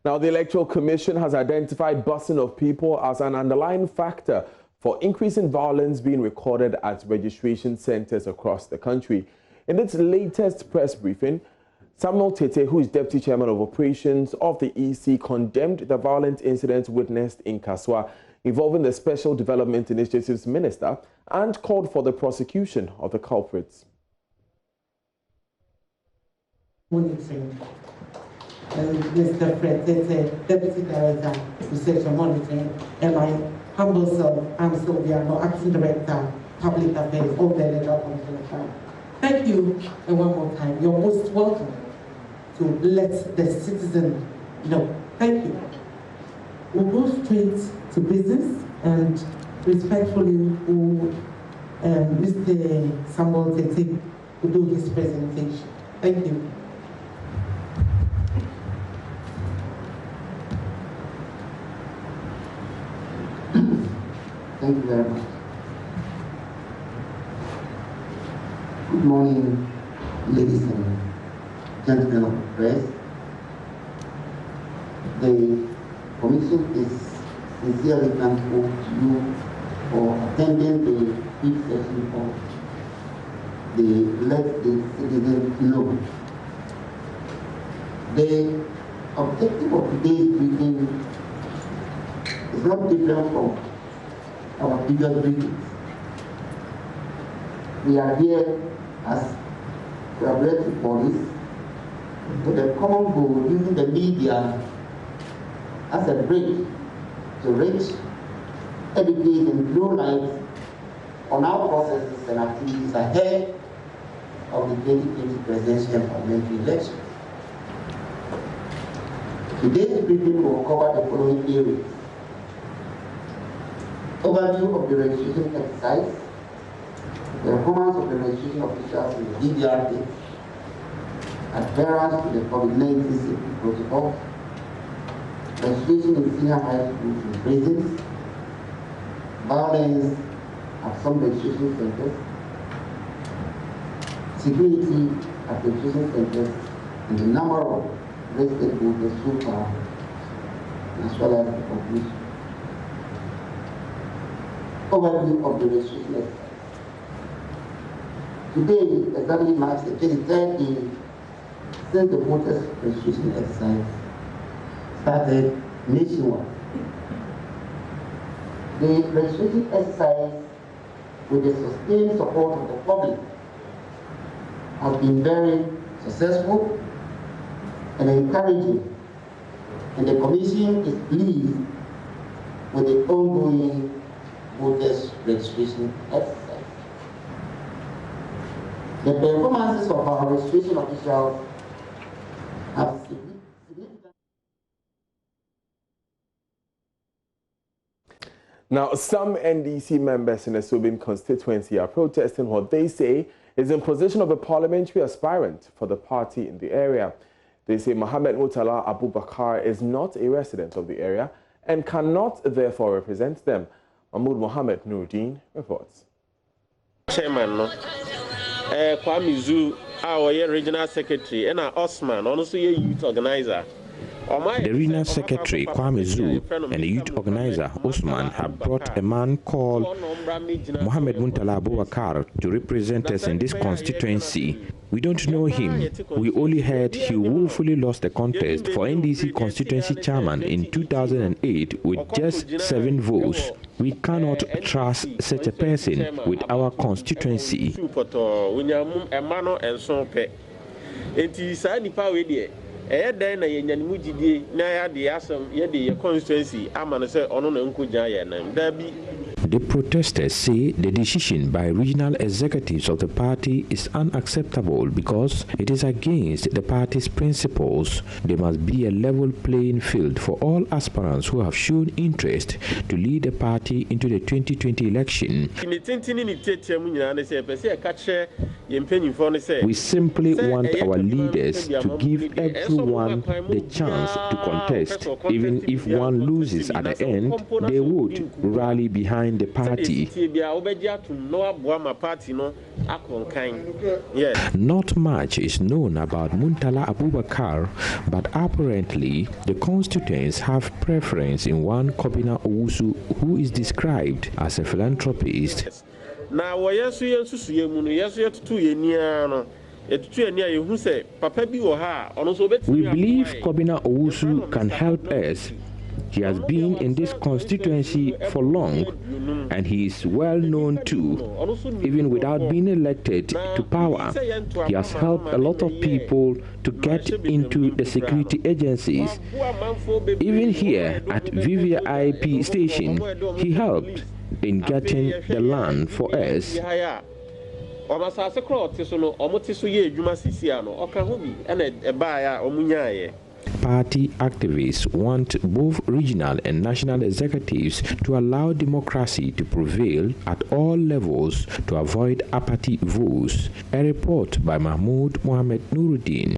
Now, the Electoral Commission has identified busing of people as an underlying factor for increasing violence being recorded at registration centers across the country. In its latest press briefing, Samuel Tete, who is Deputy Chairman of Operations of the EC, condemned the violent incidents witnessed in Kaswa involving the Special Development Initiatives Minister and called for the prosecution of the culprits. Mr. Fred Tete, Deputy Director, Research and Monitoring, and my humble self, I'm Sylvia, Acting Director, Public Affairs, all the Electoral Commission. Thank you, and one more time, you're most welcome to let the citizen know. Thank you. We'll go straight to business and respectfully, Mr. Samuel Tete will do his presentation. Thank you. Thank you very much. Good morning, ladies and gentlemen of the press. The Commission is sincerely thankful to you for attending the fifth session of the Let the Citizen Know. The objective of today's briefing is not different from our previous briefings. We are here as collaborative bodies with a common goal, using the media as a bridge to reach, educate, and throw light on our processes and activities ahead of the 2020 presidential and parliamentary elections. Today's briefing will cover the following areas: overview of the registration exercise, the performance of the registration officials in the DDRD, adherence to the COVID-19 safety protocol, registration in senior high schools and prisons, violence at some registration centers, security at registration centers, and the number of registered voters so far, as well as the conclusion. Overview of the registration exercise. Today exactly marks the 23rd day since the voters' registration exercise started nationwide. The registration exercise, with the sustained support of the public, has been very successful and encouraging, and the Commission is pleased with the ongoing voters' registration exercise. The performances of our registration officials have significant. Now, some NDC members in the Sobim constituency are protesting what they say is in position of a parliamentary aspirant for the party in the area. They say Mohammed Murtala Abubakar is not a resident of the area and cannot therefore represent them. Mahmoud Mohammed Nuruddin reports. Chairman, no, Kwame Zu, our regional secretary, and Osman, also a youth organizer. The regional secretary, Kwame Zu, and the youth organizer, Osman, have brought a man called Mohammed Murtala Abubakar to represent us in this constituency. We don't know him. We only heard he willfully lost the contest for NDC constituency chairman in 2008 with just 7 votes. We cannot trust such a person with our constituency. The protesters say the decision by regional executives of the party is unacceptable because it is against the party's principles. There must be a level playing field for all aspirants who have shown interest to lead the party into the 2020 election. We simply want our leaders to give everyone the chance to contest. Even if one loses at the end, they would rally behind behind the party. Not much is known about Muntala Abubakar, but apparently the constituents have preference in one Kobina Owusu, who is described as a philanthropist. We believe Kobina Owusu can help us. He has been in this constituency for long, and he is well known too. Even without being elected to power, he has helped a lot of people to get into the security agencies. Even here at VVIP station, he helped in getting the land for us. Party activists want both regional and national executives to allow democracy to prevail at all levels to avoid apathy votes. A report by Mahmoud Mohamed Nuruddin.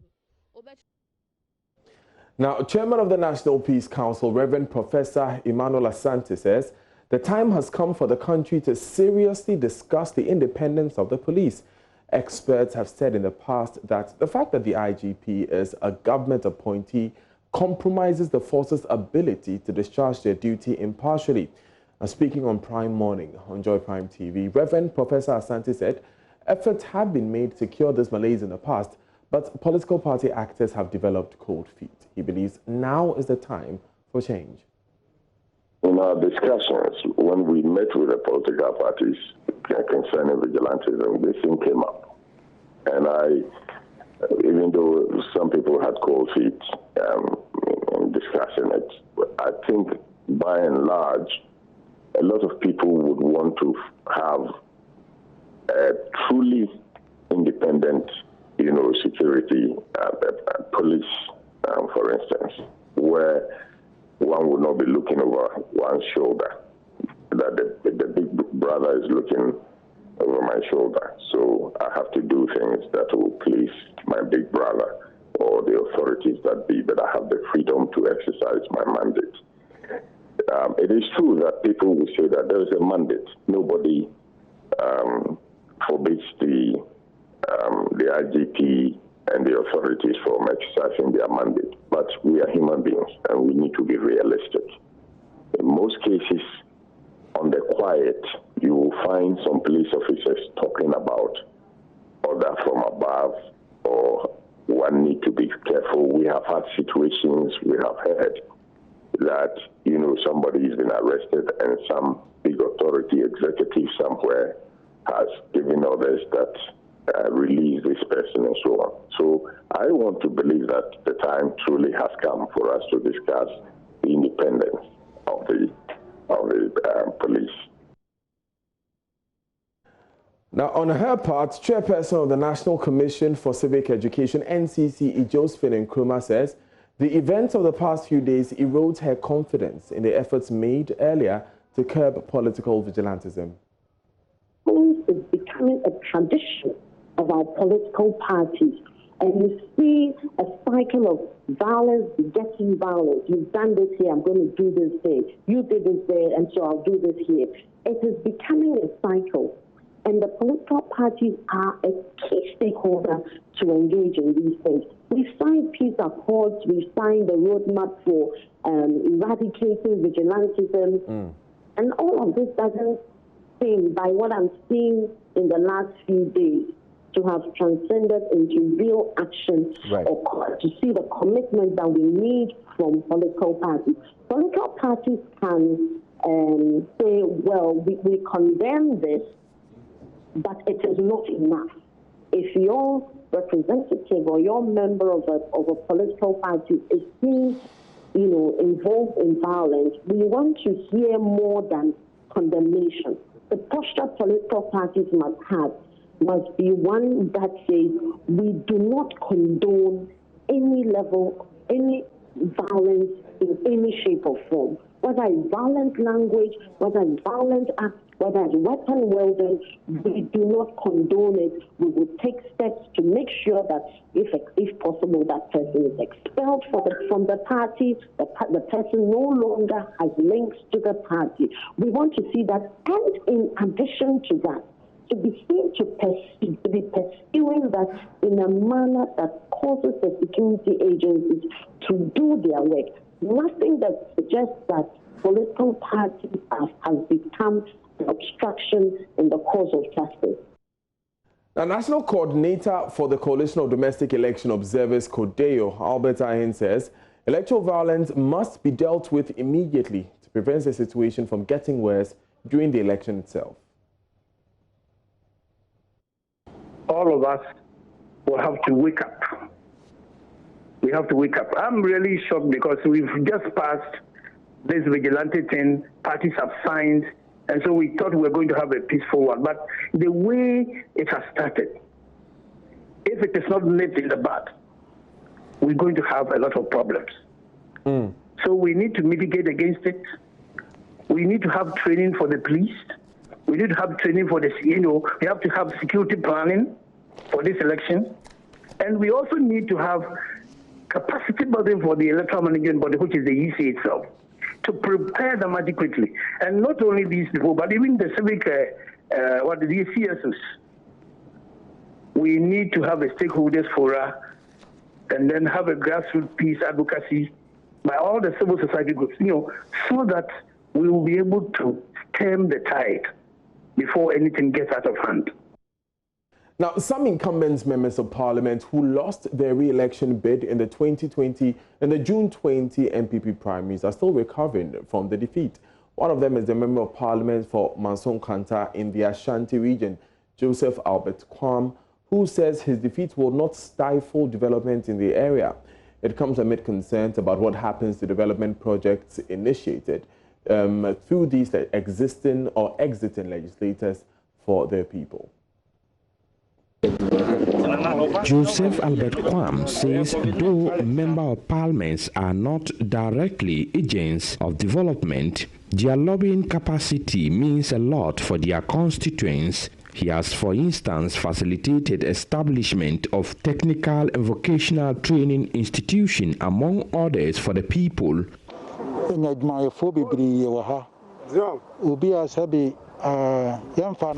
Now, Chairman of the National Peace Council, Reverend Professor Emmanuel Asante, says the time has come for the country to seriously discuss the independence of the police. Experts have said in the past that the fact that the IGP is a government appointee compromises the force's ability to discharge their duty impartially. Now, speaking on Prime Morning on Joy Prime TV, Reverend Professor Asante said efforts have been made to cure this malaise in the past, but political party actors have developed cold feet. He believes now is the time for change. In our discussions, when we met with the political parties concerning vigilantism, this thing came up. And even though some people had cold feet in discussing it, I think by and large, a lot of people would want to have a truly independent, security police, for instance, where one would not be looking over one's shoulder, that the big brother is looking over my shoulder. So I have to do things that will please my big brother or the authorities that be, but I have the freedom to exercise my mandate. It is true that people will say that there is a mandate. Nobody forbids the IGP and the authorities from exercising their mandate. But we are human beings, and we need to be realistic. In most cases, on the quiet, you will find some police officers talking about order from above, or one need to be careful. We have had situations, we have heard that, somebody has been arrested and some big authority executive somewhere has given orders that release this person and so on. So I want to believe that the time truly has come for us to discuss the independence of the police. Now, on her part, Chairperson of the National Commission for Civic Education, NCC, Josephine Nkrumah, says the events of the past few days erodes her confidence in the efforts made earlier to curb political vigilantism. It's becoming a tradition of our political parties, and you see a cycle of violence begetting violence. You've done this here, I'm going to do this there. You did this there, and so I'll do this here. It is becoming a cycle, and the political parties are a key stakeholder to engage in these things. We signed peace accords, we signed the roadmap for eradicating vigilantism, and all of this doesn't seem, by what I'm seeing in the last few days, to have transcended into real action, right, or to see the commitment that we need from political parties. Political parties can say, well, we condemn this, but it is not enough. If your representative or your member of a political party is seen, involved in violence, we want to hear more than condemnation. The posture political parties must be one that says we do not condone any level, any violence in any shape or form. Whether it's violent language, whether it's violent acts, whether it's weapon wielding, we do not condone it. We will take steps to make sure that, if possible, that person is expelled from the party, the person no longer has links to the party. We want to see that, and in addition to that, to be seen to be pursuing that in a manner that causes the security agencies to do their work. Nothing that suggests that political parties has become an obstruction in the cause of justice. The National Coordinator for the Coalition of Domestic Election Observers, CODEO, Albert Ahin, says electoral violence must be dealt with immediately to prevent the situation from getting worse during the election itself. All of us will have to wake up. We have to wake up. I'm really shocked because we've just passed this vigilante thing, parties have signed, and so we thought we were going to have a peaceful one. But the way it has started, if it is not nipped in the bud, we're going to have a lot of problems. So we need to mitigate against it. We need to have training for the police. We need to have training for the, we have to have security planning for this election. And we also need to have capacity building for the electoral management body, which is the EC itself, to prepare them adequately. And not only these people, but even the civic, the CSOs. We need to have a stakeholders forum and then have a grassroots peace advocacy by all the civil society groups, so that we will be able to stem the tide before anything gets out of hand. Now, some incumbent members of parliament who lost their re-election bid in the 2020 and the June 20 MPP primaries are still recovering from the defeat. One of them is the member of parliament for Manso Kanta in the Ashanti region, Joseph Albert Kwam, who says his defeat will not stifle development in the area. It comes amid concerns about what happens to development projects initiated through these existing or exiting legislators for their people. Joseph Albert Kwam says though member of parliaments are not directly agents of development, their lobbying capacity means a lot for their constituents. He has, for instance, facilitated establishment of technical and vocational training institution, among others, for the people.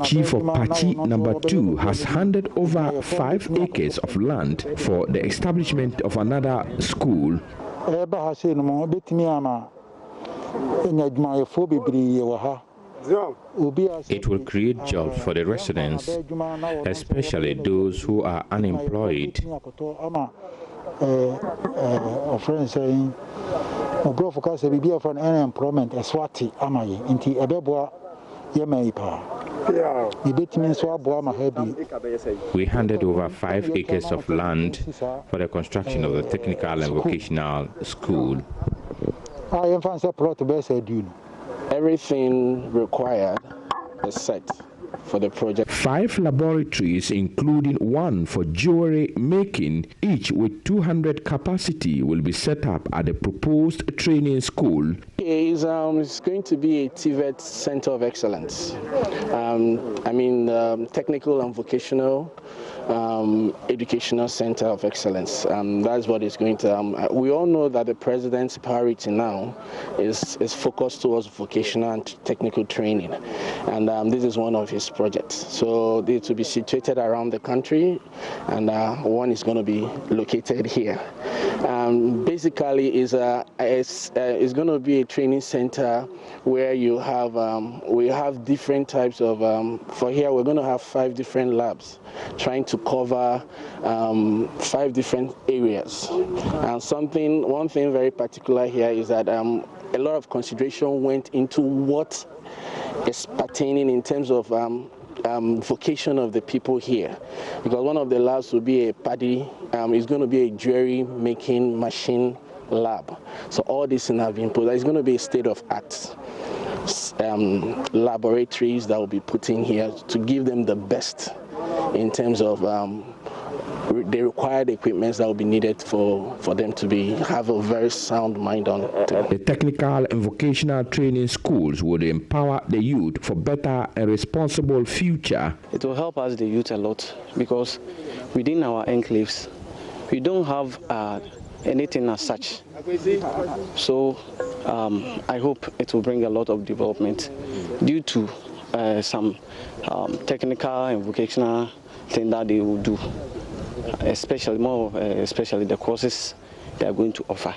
Chief of Party number 2 has handed over 5 acres of land for the establishment of another school. It will create jobs for the residents, especially those who are unemployed. We handed over 5 acres of land for the construction of the technical and vocational school. Everything required is set for the project. 5 laboratories, including one for jewelry making, each with 200 capacity, will be set up at the proposed training school. It's going to be a TVET Center of Excellence. Technical and vocational educational center of excellence. That's what it's going to. We all know that the president's priority now is focused towards vocational and technical training, and this is one of his projects. So they to be situated around the country, and one is going to be located here. Basically, it's going to be a training center where you have we have different types of. For here, we're going to have 5 different labs, trying to cover 5 different areas. And one thing very particular here is that a lot of consideration went into what is pertaining in terms of vocation of the people here, because one of the labs will be a paddy, is going to be a jewelry making machine lab. So all this have been put. It's going to be a state-of-art laboratories that will be put in here to give them the best in terms of they require the equipment that will be needed for them to have a very sound mind on it. The technical and vocational training schools would empower the youth for better and responsible future. It will help us, the youth, a lot, because within our enclaves, we don't have anything as such. So I hope it will bring a lot of development due to some technical and vocational thing that they will do, especially the courses they are going to offer.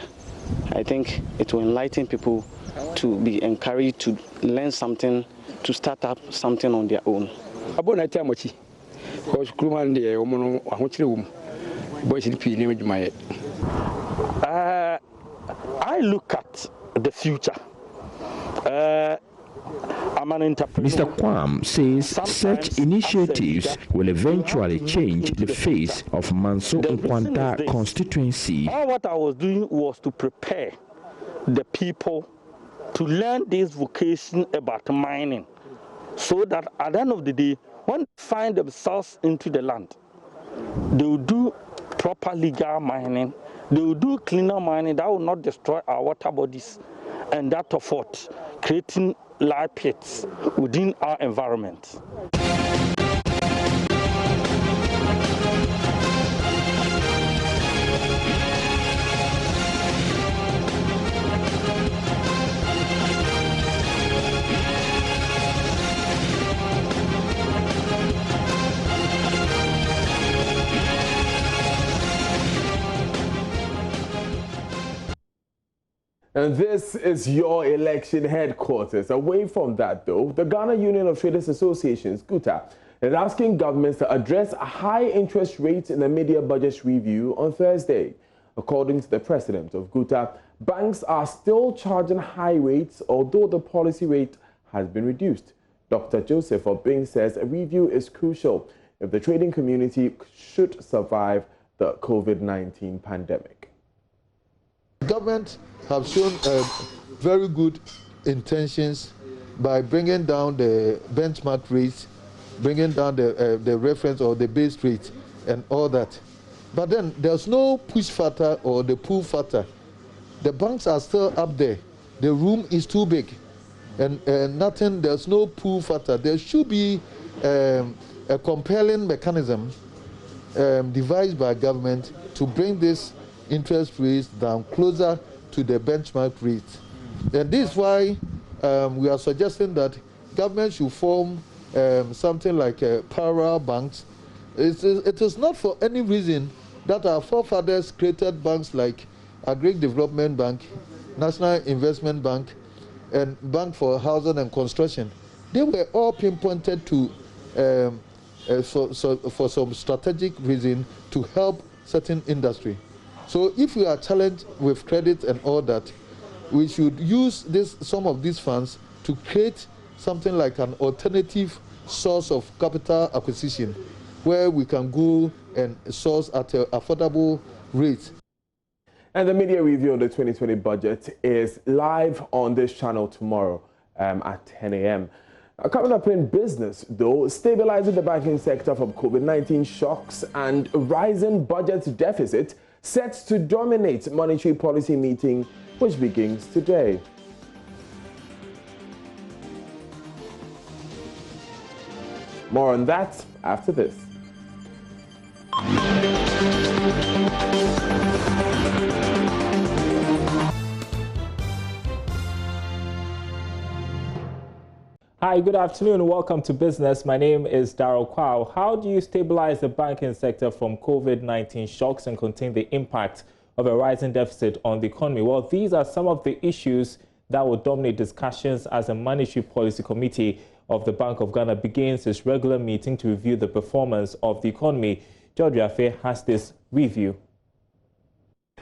I think it will enlighten people to be encouraged to learn something, to start up something on their own. I look at the future. Mr. Kwam says such initiatives will eventually change the face of Manso and Kanta constituency. All what I was doing was to prepare the people to learn this vocation about mining, so that at the end of the day, when they find themselves into the land, they will do proper legal mining, they will do cleaner mining that will not destroy our water bodies, and that of what, creating live pits within our environment. And this is your election headquarters. Away from that, though, the Ghana Union of Traders Associations, Kanta, is asking governments to address high interest rates in the mid-year budget review on Thursday. According to the president of Kanta, banks are still charging high rates, although the policy rate has been reduced. Dr. Joseph Obing says a review is crucial if the trading community should survive the COVID-19 pandemic. Government have shown very good intentions by bringing down the benchmark rates, bringing down the reference or the base rate and all that. But then there's no push factor or the pull factor. The banks are still up there. The room is too big and nothing, there's no pull factor. There should be a compelling mechanism devised by government to bring this interest rates down closer to the benchmark rate. And this is why we are suggesting that government should form something like parallel banks. It is not for any reason that our forefathers created banks like Agric Development Bank, National Investment Bank, and Bank for Housing and Construction. They were all pinpointed to for some strategic reason to help certain industry. So if we are challenged with credit and all that, we should use some of these funds to create something like an alternative source of capital acquisition where we can go and source at an affordable rate. And the media review of the 2020 budget is live on this channel tomorrow at 10 a.m. Coming up in business, though, stabilizing the banking sector from COVID-19 shocks and rising budget deficit set to dominate monetary policy meeting, which begins today. More on that after this. Hi, good afternoon. Welcome to Business. My name is Darryl Kwao. How do you stabilize the banking sector from COVID-19 shocks and contain the impact of a rising deficit on the economy? Well, these are some of the issues that will dominate discussions as the Monetary Policy Committee of the Bank of Ghana begins its regular meeting to review the performance of the economy. George Afe has this review.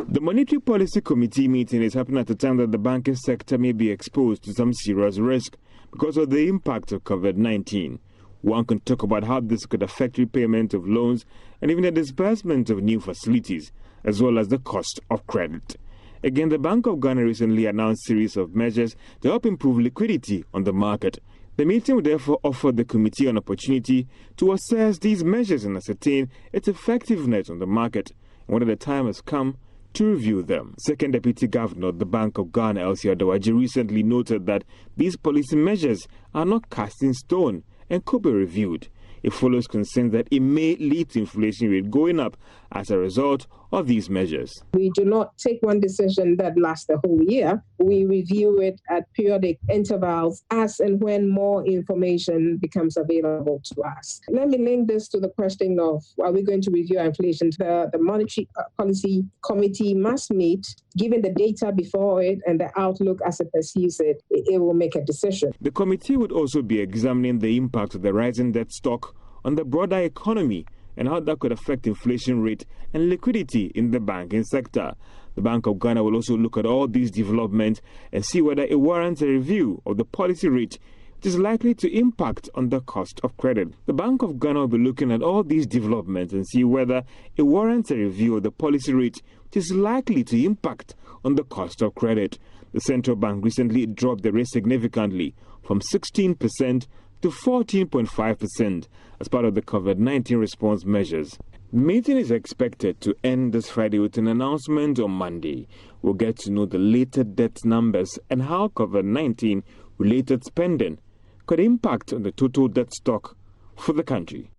The Monetary Policy Committee meeting is happening at a time that the banking sector may be exposed to some serious risk because of the impact of COVID-19. One can talk about how this could affect repayment of loans and even the disbursement of new facilities, as well as the cost of credit. Again, the Bank of Ghana recently announced a series of measures to help improve liquidity on the market. The meeting will therefore offer the committee an opportunity to assess these measures and ascertain its effectiveness on the market, and whether the time has come to review them. Second Deputy Governor of the Bank of Ghana, Elsie Adawaji, recently noted that these policy measures are not cast in stone and could be reviewed. It follows concerns that it may lead to inflation rate going up as a result of these measures. We do not take one decision that lasts the whole year. We review it at periodic intervals as and when more information becomes available to us. Let me link this to the question of, are we going to review our inflation? The Monetary Policy Committee must meet, given the data before it and the outlook as it perceives it, it will make a decision. The committee would also be examining the impact of the rising debt stock on the broader economy and how that could affect inflation rate and liquidity in the banking sector. The Bank of Ghana will also look at all these developments and see whether it warrants a review of the policy rate, which is likely to impact on the cost of credit. The Bank of Ghana will be looking at all these developments and see whether it warrants a review of the policy rate, which is likely to impact on the cost of credit. The central bank recently dropped the rate significantly from 16% to 14.5% as part of the COVID-19 response measures. The meeting is expected to end this Friday with an announcement on Monday. We'll get to know the latest debt numbers and how COVID-19 related spending could impact on the total debt stock for the country.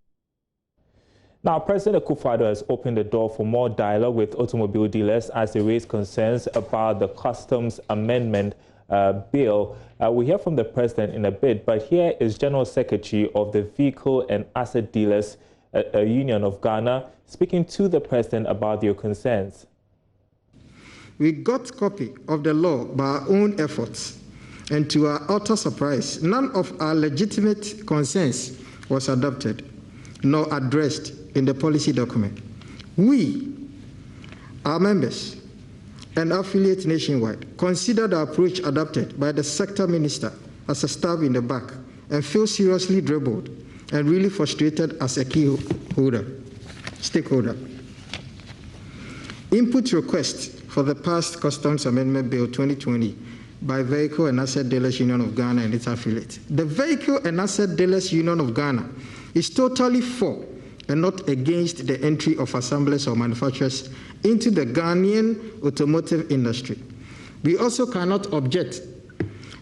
Now, President Akufo-Addo has opened the door for more dialogue with automobile dealers as they raise concerns about the customs amendment bill. We hear from the president in a bit, but here is General Secretary of the Vehicle and Asset Dealers Union of Ghana speaking to the president about their concerns. We got copy of the law by our own efforts, and to our utter surprise, none of our legitimate concerns was adopted nor addressed in the policy document. We, our members, and affiliates nationwide consider the approach adopted by the sector minister as a stab in the back and feel seriously dribbled and really frustrated as a key stakeholder. Input request for the past Customs Amendment Bill 2020 by Vehicle and Asset Dealers Union of Ghana and its affiliates. The Vehicle and Asset Dealers Union of Ghana is totally for and not against the entry of assemblers or manufacturers into the Ghanaian automotive industry. We also cannot object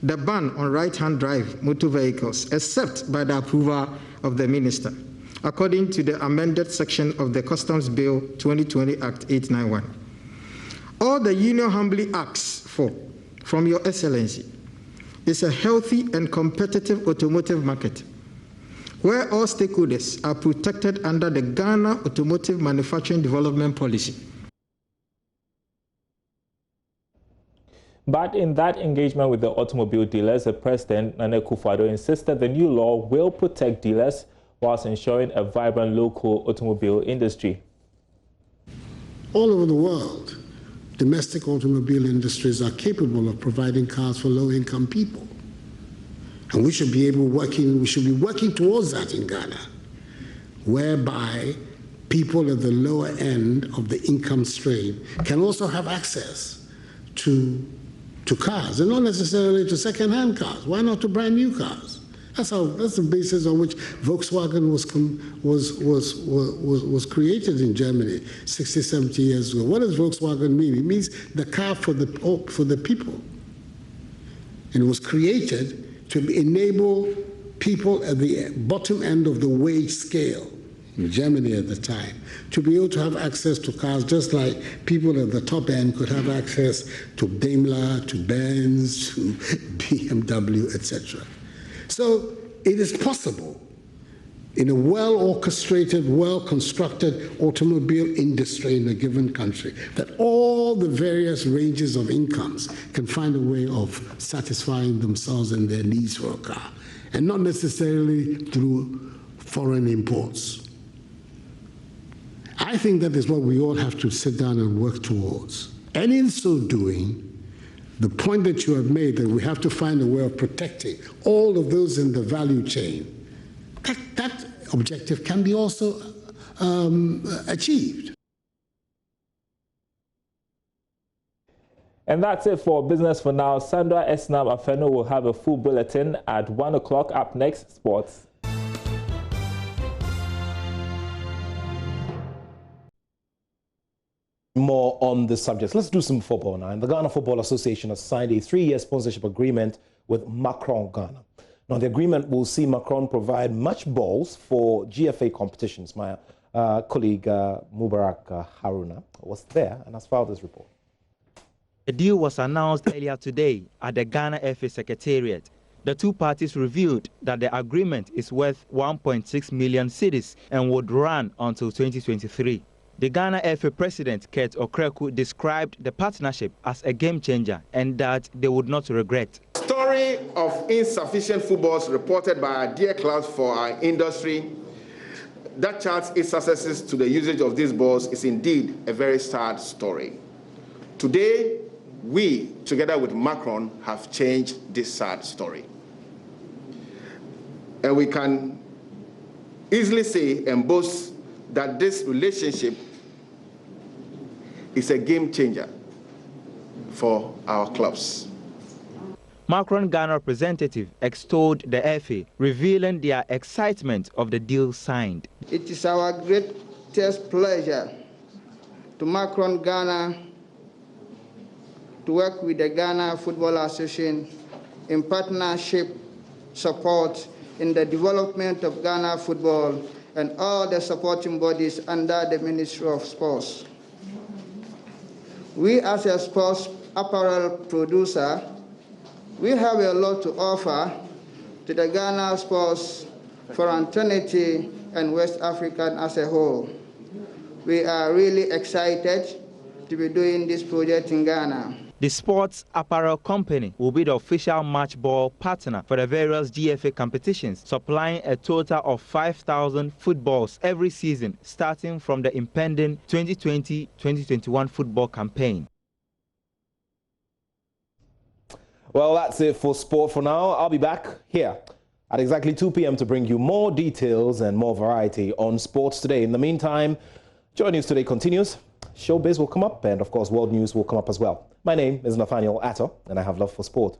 the ban on right-hand drive motor vehicles except by the approval of the minister, according to the amended section of the Customs Bill 2020 Act 891. All the union humbly asks for from Your Excellency is a healthy and competitive automotive market where all stakeholders are protected under the Ghana Automotive Manufacturing Development Policy. But in that engagement with the automobile dealers, the President, Nana Akufo-Addo, insisted the new law will protect dealers whilst ensuring a vibrant local automobile industry. All over the world, domestic automobile industries are capable of providing cars for low-income people. And we should be working towards that in Ghana, whereby people at the lower end of the income stream can also have access to cars, and not necessarily to second-hand cars. Why not to brand new cars? That's the basis on which Volkswagen was created in Germany 60, 70 years ago. What does Volkswagen mean? It means the car for the people. And it was created to enable people at the bottom end of the wage scale in Germany at the time to be able to have access to cars just like people at the top end could have access to Daimler, to Benz, to BMW, etc. So it is possible in a well-orchestrated, well-constructed automobile industry in a given country that all the various ranges of incomes can find a way of satisfying themselves and their needs for a car, and not necessarily through foreign imports. I think that is what we all have to sit down and work towards. And in so doing, the point that you have made that we have to find a way of protecting all of those in the value chain, that objective can be also achieved. And that's it for Business for Now. Sandra Esnam Afeno will have a full bulletin at 1 o'clock. Up next, sports. More on this subject. Let's do some football now. And the Ghana Football Association has signed a 3-year sponsorship agreement with Macron Ghana. Now, the agreement will see Macron provide match balls for GFA competitions. My colleague Mubarak Haruna was there and has filed this report. The deal was announced earlier today at the Ghana FA Secretariat. The two parties revealed that the agreement is worth 1.6 million cedis and would run until 2023. The Ghana FA president, Kurt Okreku, described the partnership as a game changer and that they would not regret. Story of insufficient footballs reported by our dear clubs for our industry that charts its successes to the usage of these balls is indeed a very sad story. Today, we, together with Macron, have changed this sad story. And we can easily say and boast that this relationship is a game changer for our clubs. Macron Ghana representative extolled the FA, revealing their excitement of the deal signed. It is our greatest pleasure to Macron Ghana to work with the Ghana Football Association in partnership support in the development of Ghana football and all the supporting bodies under the Ministry of Sports. We as a sports apparel producer, we have a lot to offer to the Ghana sports fraternity and West African as a whole. We are really excited to be doing this project in Ghana. The sports apparel company will be the official match ball partner for the various GFA competitions, supplying a total of 5,000 footballs every season, starting from the impending 2020-2021 football campaign. Well, that's it for sport for now. I'll be back here at exactly 2 p.m. to bring you more details and more variety on sports today. In the meantime, JoyNews Today continues. Showbiz will come up, and of course, world news will come up as well. My name is Nathaniel Atto, and I have love for sport.